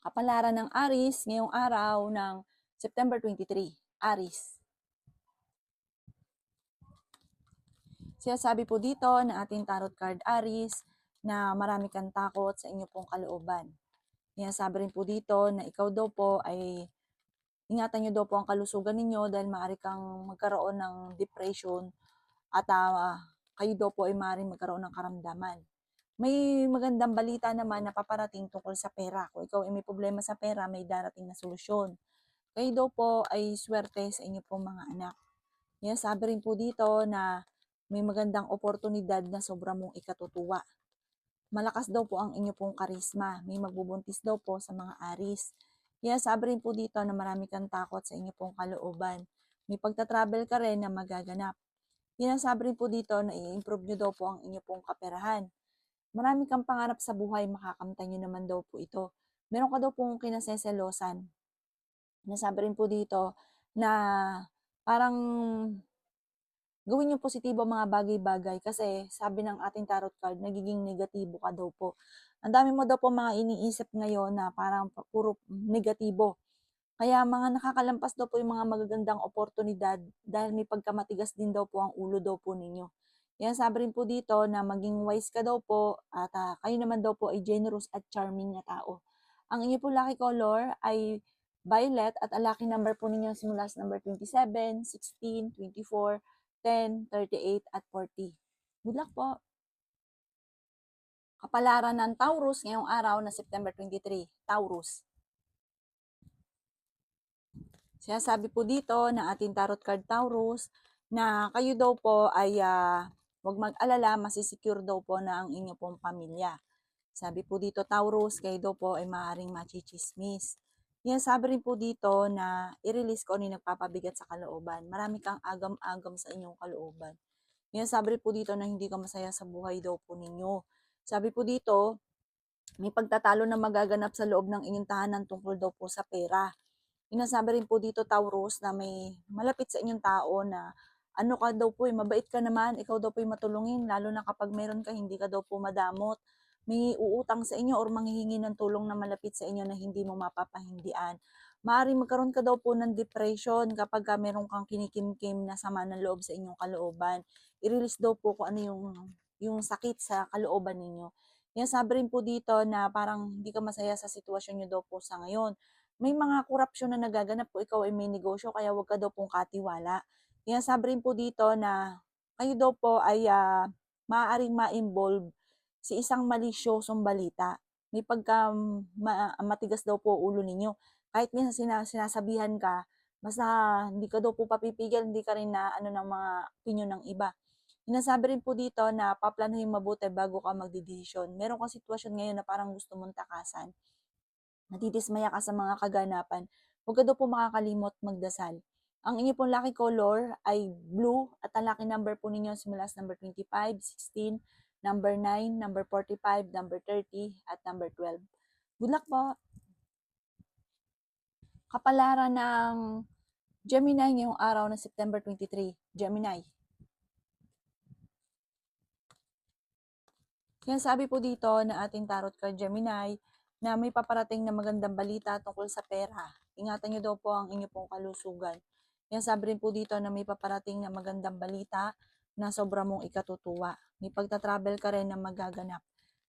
Kapalaran ng Aries ngayong araw ng September 23. Aries. Sinasabi po dito ng ating tarot card Aries na marami kang takot sa inyo pong kalooban. Sinasabi rin po dito na ikaw daw po ay ingatan nyo daw po ang kalusugan ninyo dahil maaari kang magkaroon ng depression at kayo daw po ay maaaring magkaroon ng karamdaman. May magandang balita naman na paparating tungkol sa pera. Kung ikaw ay may problema sa pera, may darating na solusyon. Kayo daw po ay swerte sa inyo pong mga anak. Sabi rin po dito na may magandang oportunidad na sobra mong ikatutuwa. Malakas daw po ang inyo pong karisma. May magbubuntis daw po sa mga Aries. Sabi rin po dito na marami kang takot sa inyo pong kalooban. May pagta-travel ka rin na magaganap. Sabi rin po dito na i-improve nyo daw po ang inyo pong kaperahan. Marami kang pangarap sa buhay, makakamtan nyo naman daw po ito. Meron ka daw pong kinaseselosan. Nasabi rin po dito na parang gawin yung positibo mga bagay-bagay kasi sabi ng ating tarot card, nagiging negatibo ka daw po. Ang dami mo daw po mga iniisip ngayon na parang puro negatibo. Kaya mga nakakalampas daw po yung mga magagandang oportunidad dahil may pagkamatigas din daw po ang ulo daw po ninyo. Sabi rin po dito na maging wise ka daw po at kayo naman daw po ay generous at charming na tao. Ang inyo po lucky color ay violet at ang lucky number po ninyo simula sa number 27, 16, 24, 10, 38 at 40. Good luck po! Kapalaran ng Taurus ngayong araw na September 23. Taurus. Sinasabi po dito na ating tarot card Taurus na kayo daw po ay huwag mag-alala, masisecure daw po na ang inyo pong pamilya. Sabi po dito Taurus, kayo daw po ay maaaring machichismis. Sabi rin po dito na i-release ko ano yung nagpapabigat sa kalooban. Marami kang agam-agam sa inyong kalooban. Sabi rin po dito na hindi ka masaya sa buhay daw po ninyo. Sabi po dito, may pagtatalo na magaganap sa loob ng inyong tahanan tungkol daw po sa pera. Sinasabi rin po dito Taurus na may malapit sa inyong tao na ano ka daw po mabait ka naman, ikaw daw po matulungin, lalo na kapag meron ka, hindi ka daw po madamot. May uutang sa inyo or manghihingi ng tulong na malapit sa inyo na hindi mo mapapahindian. Maaaring magkaroon ka daw po ng depression kapag meron kang kinikimkim na sama ng loob sa inyong kalooban. I-release daw po kung ano yung sakit sa kalooban ninyo. Sabi rin po dito na parang hindi ka masaya sa sitwasyon nyo daw po sa ngayon. May mga korupsyon na nagaganap po, ikaw ay may negosyo, kaya wag ka daw pong katiwala. Sabi rin po dito na kayo daw po ay maaaring ma-involve sa isang malisyosong balita. May matigas daw po ulo ninyo. Kahit minsan sinasabihan ka, basta hindi ka daw po papipigil, hindi ka rin na ano ng mga opinion ng iba. Sinasabi rin po dito na paplanuhin mabuti bago ka magdedesisyon. Meron kang sitwasyon ngayon na parang gusto mong takasan. Natidismaya ka sa mga kaganapan, huwag ka daw po makakalimot magdasal. Ang inyo pong lucky color ay blue at ang lucky number po ninyo simula sa number 25, 16, number 9, number 45, number 30, at number 12. Good luck po! Kapalaran ng Gemini ngayong araw na September 23. Gemini. Sinasabi po dito na ating tarot card Gemini na may paparating na magandang balita tungkol sa pera. Ingatan nyo daw po ang inyo pong kalusugan. Sabi rin po dito na may paparating na magandang balita na sobra mong ikatutuwa. May pagta-travel ka rin na magaganap.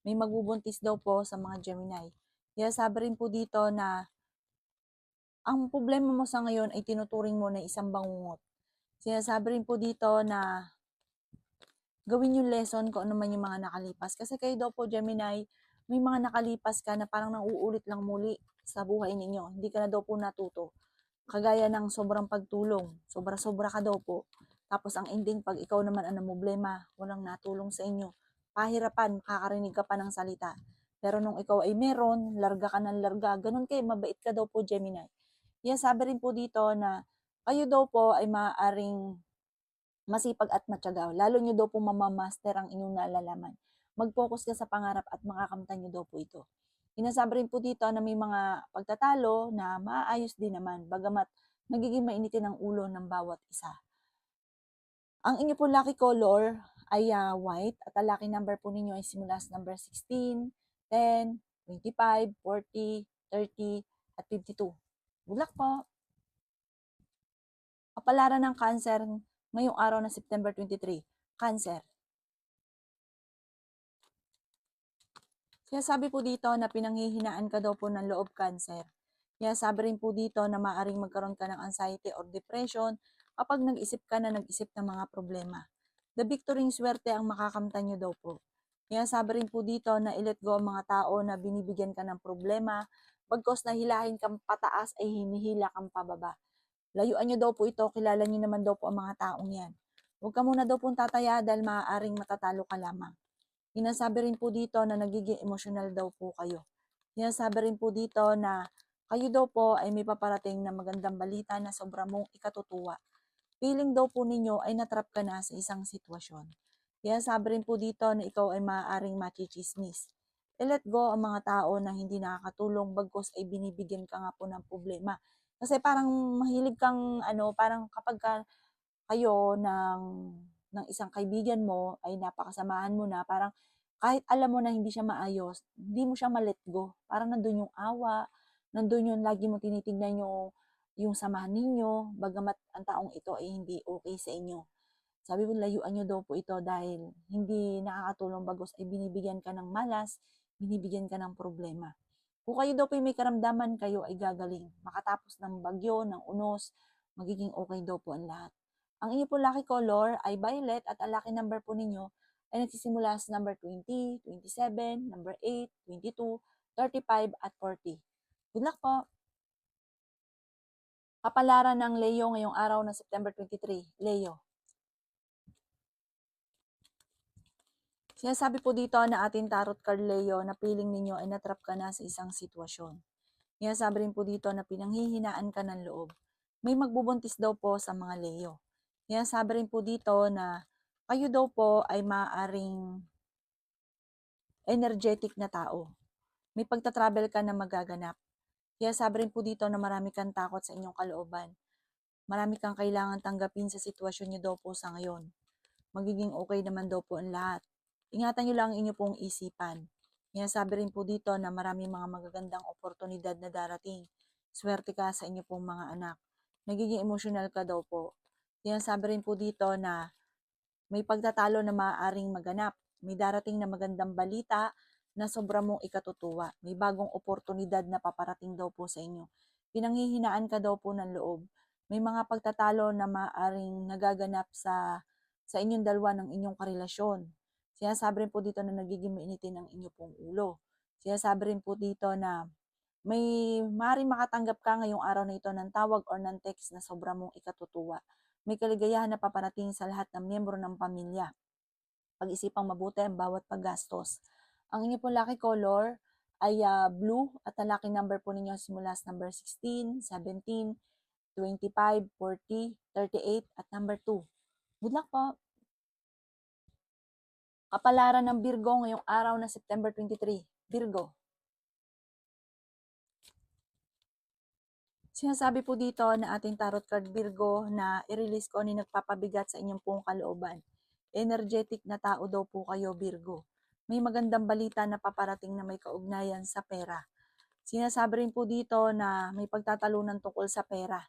May magbubuntis daw po sa mga Gemini. Sabi rin po dito na ang problema mo sa ngayon ay tinuturing mo na isang bangungot. Sinasabi rin po dito na gawin yung lesson kung ano man yung mga nakalipas. Kasi kayo daw po, Gemini, may mga nakalipas ka na parang nauulit lang muli sa buhay ninyo. Hindi ka na daw po natuto. Kagaya ng sobrang pagtulong. Sobra-sobra ka daw po. Tapos ang ending, pag ikaw naman ang problema, walang natulong sa inyo. Pahirapan, kakarinig ka pa ng salita. Pero nung ikaw ay meron, larga ka ng larga. Ganun kayo, mabait ka daw po, Gemini. Sabi rin po dito na kayo daw po ay maaaring masipag at matyaga. Lalo nyo daw po mamamaster ang inyong nalalaman. Mag-focus ka sa pangarap at makakamtan nyo daw po ito. Sinasabi rin po dito na may mga pagtatalo na maayos din naman, bagamat nagiging mainitin ang ulo ng bawat isa. Ang inyo po lucky color ay white at ang lucky number po ninyo ay simula sa number 16, 10, 25, 40, 30, at 52. Good luck po! Kapalaran ng Cancer ngayong araw ng September 23. Cancer. Kaya sabi po dito na pinanghihinaan ka daw po ng loob, Cancer. Kaya sabi rin po dito na maaaring magkaroon ka ng anxiety or depression kapag nag-isip ka na nag-isip ng mga problema. The victory swerte ang makakamtan nyo daw po. Kaya sabi rin po dito na i-let go ang mga tao na binibigyan ka ng problema, bagkos na hilahin kang pataas ay hinihila kang pababa. Layuan nyo daw po ito, kilala nyo naman daw po ang mga taong yan. Huwag ka muna daw pong tataya dahil maaaring matatalo ka lamang. Sinasabi rin po dito na nagiging emosyonal daw po kayo. Sinasabi rin po dito na kayo daw po ay may paparating na magandang balita na sobra mong ikatutuwa. Feeling daw po ninyo ay natrap ka na sa isang sitwasyon. Kaya sabi rin po dito na ikaw ay maaaring machichismis. I-let go ang mga tao na hindi nakakatulong bagkos ay binibigyan ka nga po ng problema. Kasi parang mahilig kang parang kapag kayo ng isang kaibigan mo ay napakasamahan mo na, parang kahit alam mo na hindi siya maayos, hindi mo siya ma-let go. Parang nandun yung awa, nandun yung lagi mo tinitignan yung samahan ninyo, bagamat ang taong ito ay hindi okay sa inyo. Sabi mo, layuan nyo daw po ito dahil hindi nakakatulong bagos ay binibigyan ka ng malas, binibigyan ka ng problema. Kung kayo daw po may karamdaman, kayo ay gagaling. Makatapos ng bagyo, ng unos, magiging okay daw po ang lahat. Ang inyo po lucky color ay violet at ang lucky number po ninyo ay nagsisimula sa number 20, 27, number 8, 22, 35, at 40. Good luck po! Kapalaran ng Leo ngayong araw ng September 23. Leo. Sinasabi po dito na ating tarot card, Leo, na feeling ninyo ay natrap ka na sa isang sitwasyon. Sinasabi rin po dito na pinanghihinaan ka ng loob. May magbubuntis daw po sa mga Leo. Sinasabi rin po dito na kayo daw po ay maaaring energetic na tao. May pagta-travel ka na magaganap. Kaya sabi rin po dito na marami kang takot sa inyong kalooban. Marami kang kailangan tanggapin sa sitwasyon nyo daw po sa ngayon. Magiging okay naman daw po ang lahat. Ingatan nyo lang ang inyo pong isipan. Kaya sabi rin po dito na marami mga magagandang oportunidad na darating. Swerte ka sa inyo pong mga anak. Nagiging emosyonal ka daw po. Kaya sabi rin po dito na may pagtatalo na maaaring maganap. May darating na magandang balita na sobra mong ikatutuwa. May bagong oportunidad na paparating daw po sa inyo. Pinanghihinaan ka daw po ng loob. May mga pagtatalo na maaaring nagaganap sa inyong dalawa ng inyong karelasyon. Sinasabi rin po dito na nagiging mainitin ang inyo pong ulo. Sinasabi rin po dito na may maaaring makatanggap ka ngayong araw na ito ng tawag or ng text na sobra mong ikatutuwa. May kaligayahan na paparating sa lahat ng miyembro ng pamilya. Pag-isipang mabuti ang bawat paggastos. Ang inyo pong lucky color ay blue at ang lucky number po ninyo simula sa number 16, 17, 25, 40, 38 at number 2. Good luck po! Kapalaran ng Virgo ngayong araw na September 23. Virgo. Sinasabi po dito na ating tarot card, Virgo, na i-release ko ni nagpapabigat sa inyong pong kalooban. Energetic na tao daw po kayo, Virgo. May magandang balita na paparating na may kaugnayan sa pera. Sinasabi rin po dito na may pagtatalunan tungkol sa pera.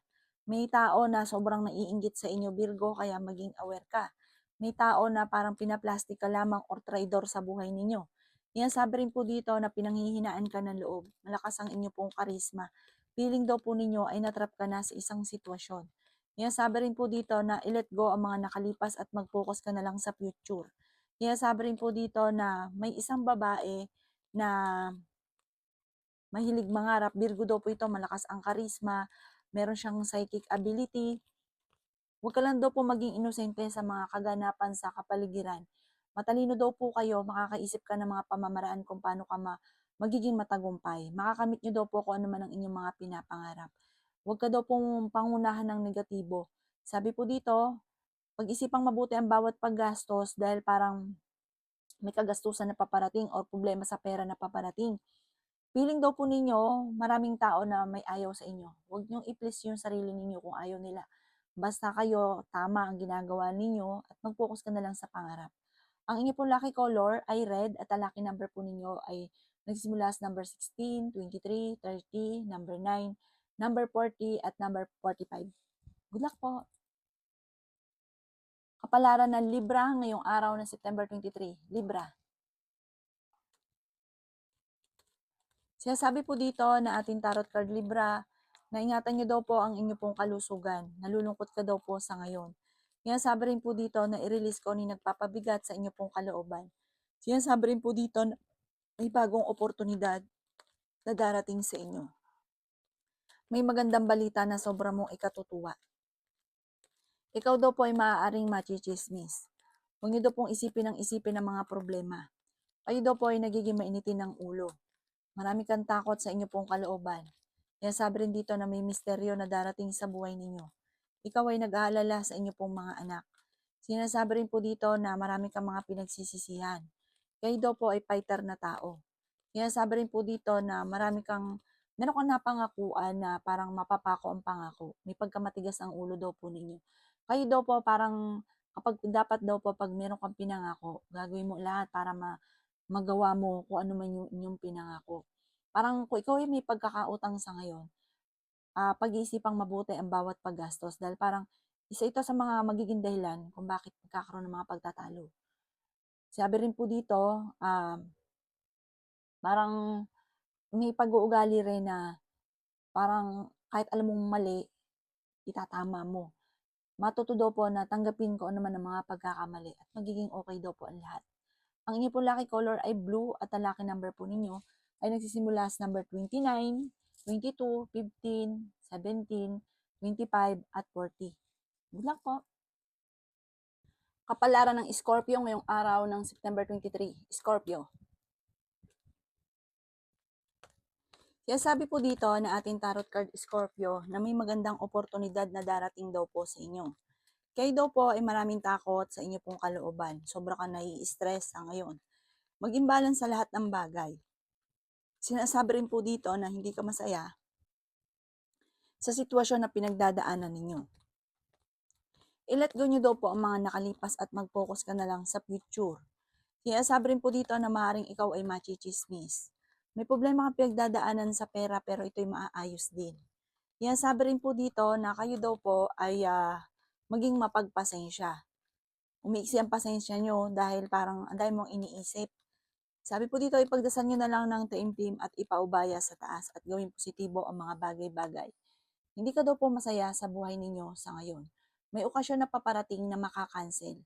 May tao na sobrang naiinggit sa inyo, Virgo, kaya maging aware ka. May tao na parang pinaplastic ka lamang or traidor sa buhay ninyo. Sinasabi rin po dito na pinanghihinaan ka ng loob. Malakas ang inyo pong karisma. Feeling daw po ninyo ay natrap ka na sa isang sitwasyon. Sabi rin po dito na i-let go ang mga nakalipas at mag-focus ka na lang sa future. Sabi rin po dito na may isang babae na mahilig mangarap. Virgo daw po ito, malakas ang karisma, meron siyang psychic ability. Huwag ka lang daw po maging inosente sa mga kaganapan sa kapaligiran. Matalino daw po kayo, makakaisip ka ng mga pamamaraan kung paano ka magiging matagumpay. Makakamit nyo daw po kung ano man ang inyong mga pinapangarap. Huwag ka daw pong pangunahan ng negatibo. Sabi po dito, pag-isipang mabuti ang bawat paggastos dahil parang may kagastusan na paparating or problema sa pera na paparating. Feeling daw po ninyo, maraming tao na may ayaw sa inyo. Huwag niyong i-please yung sarili ninyo kung ayaw nila. Basta kayo, tama ang ginagawa ninyo at mag-focus ka na lang sa pangarap. Ang inyo pong lucky color ay red at ang lucky number po ninyo ay nagsisimula sa number 16, 23, 30, number 9, number 40, at number 45. Good luck po! Kapalaran ng Libra ngayong araw ng September 23. Libra. Sinasabi po dito na ating tarot card Libra na ingatan nyo daw po ang inyo pong kalusugan. Nalulungkot ka daw po sa ngayon. Sinasabi rin po dito na i-release ko ni nagpapabigat sa inyo pong kalooban. Sinasabi rin po dito na may bagong oportunidad na darating sa inyo. May magandang balita na sobra mong ikatutuwa. Ikaw daw po ay maaaring machichismis. Huwag niyo daw pong isipin ng mga problema. Kayo daw po ay nagiging mainitin ng ulo. Marami kang takot sa inyo pong kalooban. Sabi rin dito na may misteryo na darating sa buhay ninyo. Ikaw ay nag-aalala sa inyo pong mga anak. Sinasabi rin po dito na marami kang mga pinagsisisihan. Kayo daw po ay fighter na tao. Sinasabi rin po dito na meron kang napangakuan na parang mapapako ang pangako. May pagkamatigas ang ulo daw po ninyo. Kayo daw po parang dapat daw po pag meron kang pinangako, gagawin mo lahat para magawa mo kung ano man yung inyong pinangako. Parang kung ikaw ay may pagkakautang sa ngayon, pag-iisipang mabuti ang bawat paggastos dahil parang isa ito sa mga magiging dahilan kung bakit magkakaroon ng mga pagtatalo. Sabi rin po dito, parang may pag-uugali rin na parang kahit alam mong mali, itatama mo. Matuto daw po na tanggapin ko ano man ang mga pagkakamali at magiging okay daw po ang lahat. Ang inyo po lucky color ay blue at ang lucky number po ninyo ay nagsisimula sa number 29, 22, 15, 17, 25, at 40. Good luck po! Kapalaran ng Scorpio ngayong araw ng September 23. Scorpio. Sabi po dito na ating tarot card Scorpio na may magandang oportunidad na darating daw po sa inyo. Kayo daw po ay maraming takot sa inyo pong kalooban. Sobra ka nai-stress sa ngayon. Mag-imbalance sa lahat ng bagay. Sinasabi rin po dito na hindi ka masaya sa sitwasyon na pinagdadaanan ninyo. I-let go nyo daw po ang mga nakalipas at mag-focus ka na lang sa future. Sinasabi rin po dito na maaaring ikaw ay machichismis. May problema kang pinagdadaanan sa pera pero ito'y maaayos din. Sinasabi rin po dito na kayo daw po ay maging mapagpasensya. Umiiksi ang pasensya nyo dahil parang ang dami mong iniisip. Sabi po dito, ipagdasal nyo na lang ng taimtim at ipaubaya sa taas at gawing positibo ang mga bagay-bagay. Hindi ka daw po masaya sa buhay ninyo sa ngayon. May okasyon na paparating na makakancel.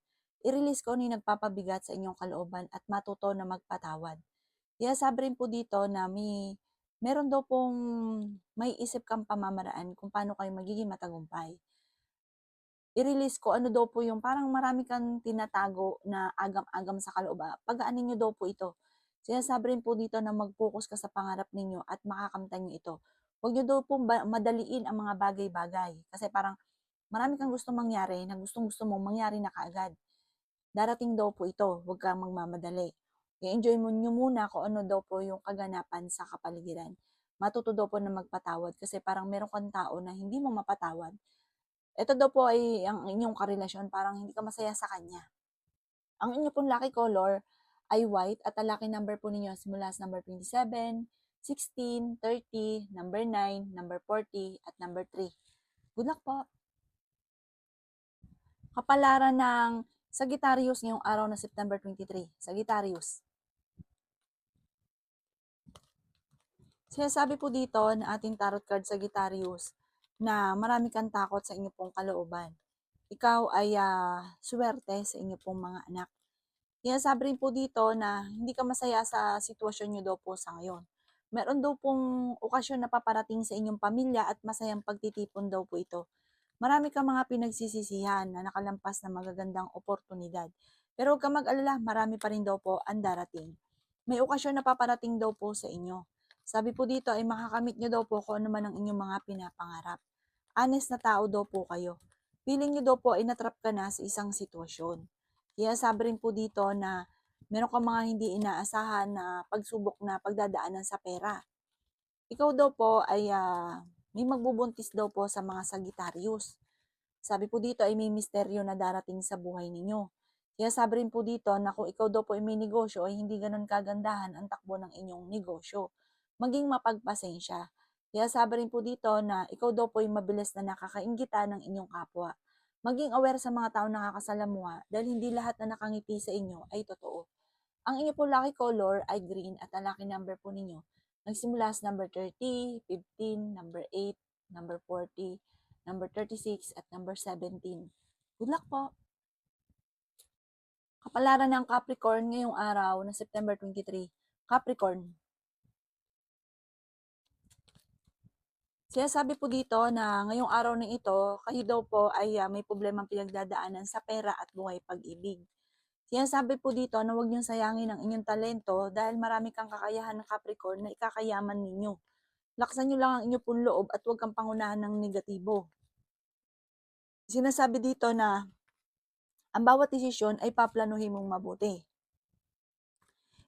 I-release ko ni nagpapabigat sa inyong kalooban at matuto na magpatawad. Sabi rin po dito na meron daw pong may isip kang pamamaraan kung paano kayo magiging matagumpay. I-release ko ano daw po yung parang marami kang tinatago na agam-agam sa kalooban. Pagaanin nyo daw po ito. Sinasabi rin po dito na mag-focus ka sa pangarap ninyo at makakamtan nyo ito. Huwag nyo daw po madaliin ang mga bagay-bagay. Kasi parang marami kang gustong mangyari na gustong-gusto mong mangyari na kaagad. Darating daw po ito. Huwag kang magmamadali. I-enjoy mo nyo muna kung ano daw po yung kaganapan sa kapaligiran. Matuto daw po na magpatawad kasi parang meron kang tao na hindi mo mapatawad. Ito daw po ay ang inyong karelasyon, parang hindi ka masaya sa kanya. Ang inyo pong lucky color ay white at ang lucky number po ninyo simula sa number 27, 16, 30, number 9, number 40, at number 3. Good luck po! Kapalaran ng Sagittarius ngayong araw na September 23. Sagittarius. Sinasabi po dito na ating tarot card Sagittarius na marami kang takot sa inyo pong kalooban. Ikaw ay swerte sa inyo pong mga anak. Sinasabi rin po dito na hindi ka masaya sa sitwasyon nyo daw po sa ngayon. Meron daw pong okasyon na paparating sa inyong pamilya at masayang pagtitipon daw po ito. Marami kang mga pinagsisisihan na nakalampas na magagandang oportunidad. Pero huwag kang mag-alala, marami pa rin daw po ang darating. May okasyon na paparating daw po sa inyo. Sabi po dito ay makakamit nyo daw po kung ano man ang inyong mga pinapangarap. Honest na tao daw po kayo. Feeling nyo daw po ay natrap ka na sa isang sitwasyon. Kaya sabi rin po dito na meron kang mga hindi inaasahan na pagsubok na pagdadaanan sa pera. Ikaw daw po ay may magbubuntis daw po sa mga Sagittarius. Sabi po dito ay may misteryo na darating sa buhay ninyo. Sinasabi rin po dito na kung ikaw daw po ay may negosyo ay hindi ganun kagandahan ang takbo ng inyong negosyo. Maging mapagpasensya. Sinasabi rin po dito na ikaw daw po ay mabilis na nakakainggitan ng inyong kapwa. Maging aware sa mga taong nakakasalamuha dahil hindi lahat na nakangiti sa inyo ay totoo. Ang inyo po lucky color ay green at ang lucky number po ninyo nagsimula sa number 30, 15, number 8, number 40, number 36 at number 17. Good luck po! Kapalaran ng Capricorn ngayong araw na September 23. Capricorn. Sinasabi po dito na ngayong araw na ito, kayo daw po ay may problemang pinagdadaanan sa pera at buhay pag-ibig. Sinasabi po dito na huwag niyong sayangin ang inyong talento dahil marami kang kakayahan ng Capricorn na ikakayaman ninyo. Laksan niyo lang ang inyong pong loob at huwag kang pangunahan ng negatibo. Sinasabi dito na ang bawat desisyon ay paplanuhin mong mabuti.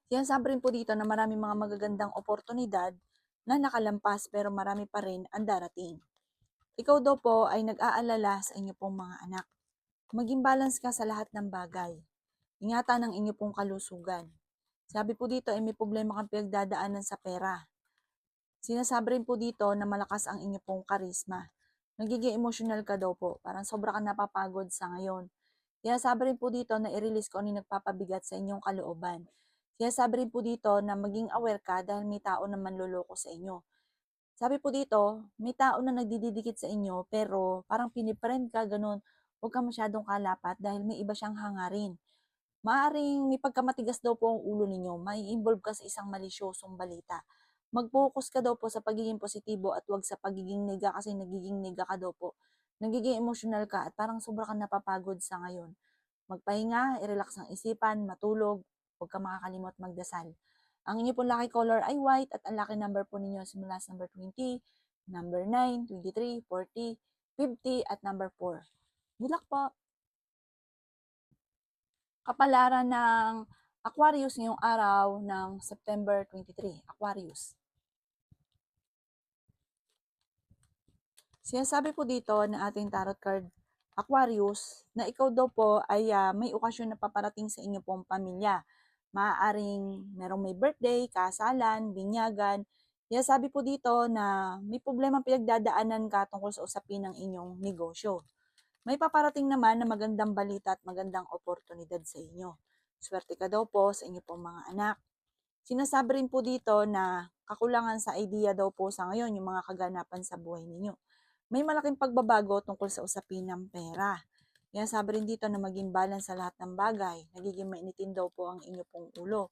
Sinasabi rin po dito na marami mga magagandang oportunidad na nakalampas pero marami pa rin ang darating. Ikaw daw po ay nag-aalala sa inyo pong mga anak. Maging balance ka sa lahat ng bagay. Ingatan ang inyo pong kalusugan. Sabi po dito ay may problema kang pinagdadaanan sa pera. Sinasabi rin po dito na malakas ang inyo pong karisma. Nagiging emotional ka daw po. Parang sobra ka napapagod sa ngayon. Sinasabi rin po dito na i-release ko ano yung nagpapabigat sa inyong kalooban. Sinasabi rin po dito na maging aware ka dahil may tao na manloloko sa inyo. Sabi po dito, may tao na nagdidikit sa inyo pero parang piniprend ka, ganun. Huwag ka masyadong kalapat dahil may iba siyang hangarin. Maaring may pagkamatigas daw po ang ulo ninyo, may involve ka sa isang malisyosong balita. Mag-focus ka daw po sa pagiging positibo at wag sa pagiging nega kasi nagiging nega ka daw po. Nagiging emotional ka at parang sobra kang napapagod sa ngayon. Magpahinga, i-relax ang isipan, matulog, huwag ka makakalimot magdasal. Ang inyo pong lucky color ay white at ang lucky number po ninyo simula sa number 20, number 9, 23, 40, 50 at number 4. Good luck po! Kapalaran ng Aquarius ngayong araw ng September 23. Aquarius. Sinasabi po dito na ating tarot card Aquarius na ikaw daw po ay may okasyon na paparating sa inyo pong pamilya. Maaaring merong may birthday, kasalan, binyagan. Sinasabi po dito na may problema pinagdadaanan ka tungkol sa usapin ng inyong negosyo. May paparating naman na magandang balita at magandang oportunidad sa inyo. Swerte ka daw po sa inyo pong mga anak. Sinasabi rin po dito na kakulangan sa idea daw po sa ngayon yung mga kaganapan sa buhay ninyo. May malaking pagbabago tungkol sa usapin ng pera. Sinasabi rin dito na maging balance sa lahat ng bagay. Nagiging mainitin daw po ang inyo pong ulo.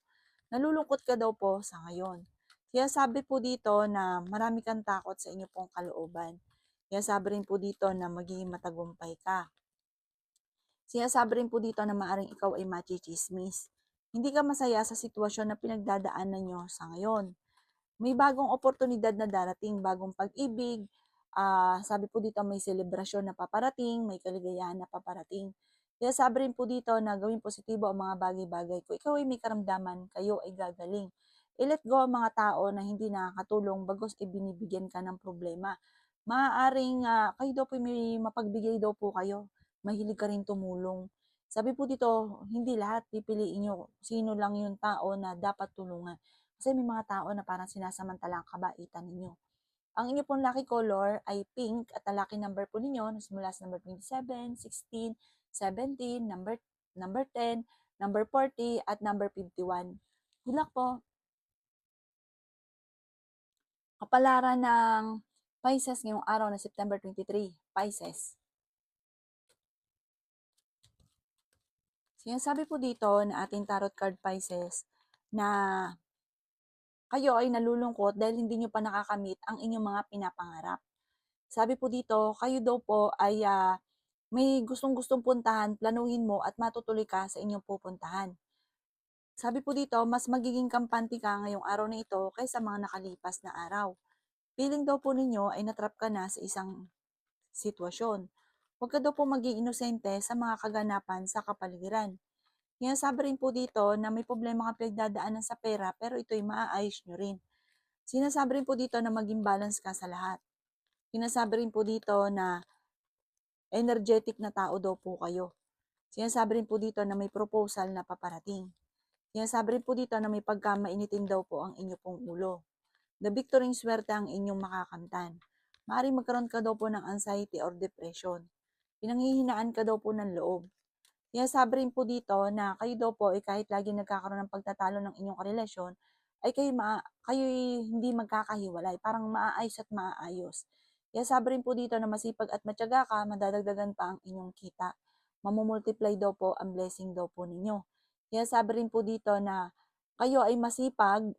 Nalulungkot ka daw po sa ngayon. Sinasabi po dito na marami kang takot sa inyo pong kalooban. Sinasabi rin po dito na magiging matagumpay ka. Sinasabi rin po dito na maaaring ikaw ay machichismis. Hindi ka masaya sa sitwasyon na pinagdadaanan nyo sa ngayon. May bagong oportunidad na darating, bagong pag-ibig. Sabi po dito may selebrasyon na paparating, may kaligayahan na paparating. Sinasabi rin po dito na gawing positibo ang mga bagay-bagay. Kung ikaw ay may karamdaman, kayo ay gagaling. I-let go ang mga tao na hindi nakakatulong bagos ibinibigyan ka ng problema. Maaaring kayo daw po may mapagbigay daw po kayo. Mahilig ka rin tumulong. Sabi po dito, hindi lahat pipiliin nyo sino lang yung tao na dapat tulungan. Kasi may mga tao na parang sinasamantalang kabaitan ninyo. Ang inyo pong lucky color ay pink at ang lucky number po ninyo simula sa number 27, 16, 17, number 10, number 40 at number 51. Good luck po! Kapalaran ng Pisces ngayong araw na September 23. Pisces. Sinasabi po dito na ating tarot card Pisces na kayo ay nalulungkot dahil hindi nyo pa nakakamit ang inyong mga pinapangarap. Sabi po dito, kayo daw po ay may gustong-gustong puntahan, planuhin mo at matutuloy ka sa inyong pupuntahan. Sabi po dito, mas magiging kampante ka ngayong araw na ito kaysa mga nakalipas na araw. Feeling daw po ninyo ay natrap ka na sa isang sitwasyon. Huwag ka daw po maging inosente sa mga kaganapan sa kapaligiran. Sinasabi rin po dito na may problema kang pinagdadaanan sa pera pero ito'y maaayos nyo rin. Sinasabi rin po dito na maging balance ka sa lahat. Sinasabi rin po dito na energetic na tao daw po kayo. Sinasabi rin po dito na may proposal na paparating. Sinasabi rin po dito na may pagkamainitin daw po ang inyo pong ulo. The victory swerte ang inyong makakamtan. Maaaring magkaroon ka daw po ng anxiety or depression. Pinanghihinaan ka daw po ng loob. Sinasabi rin po dito na kayo daw po ay kahit lagi nagkakaroon ng pagtatalo ng inyong karelasyon, ay kayo hindi magkakahiwalay, parang maaayos at maaayos. Sinasabi rin po dito na masipag at matyaga ka, madadagdagan pa ang inyong kita. Mamumultiply daw po ang blessing daw po ninyo. Sinasabi rin po dito na kayo ay masipag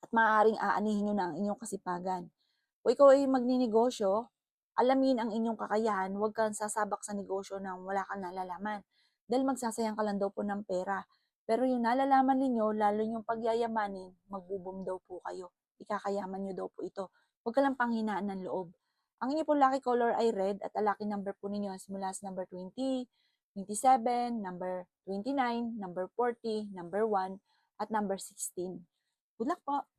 at maaaring aanihin nyo na ang inyong kasipagan. Kung ikaw ay magninegosyo, alamin ang inyong kakayahan, huwag kang sasabak sa negosyo nang wala kang nalalaman. Dahil magsasayang ka lang daw po ng pera. Pero yung nalalaman ninyo, lalo yung pagyayamanin, magbo-boom daw po kayo. Ikakayaman nyo daw po ito. Huwag ka lang panghinaan ng loob. Ang inyo po lucky color ay red at ang lucky number po ninyo simula sa number 20, 27, number 29, number 40, number 1, at number 16. Good luck po!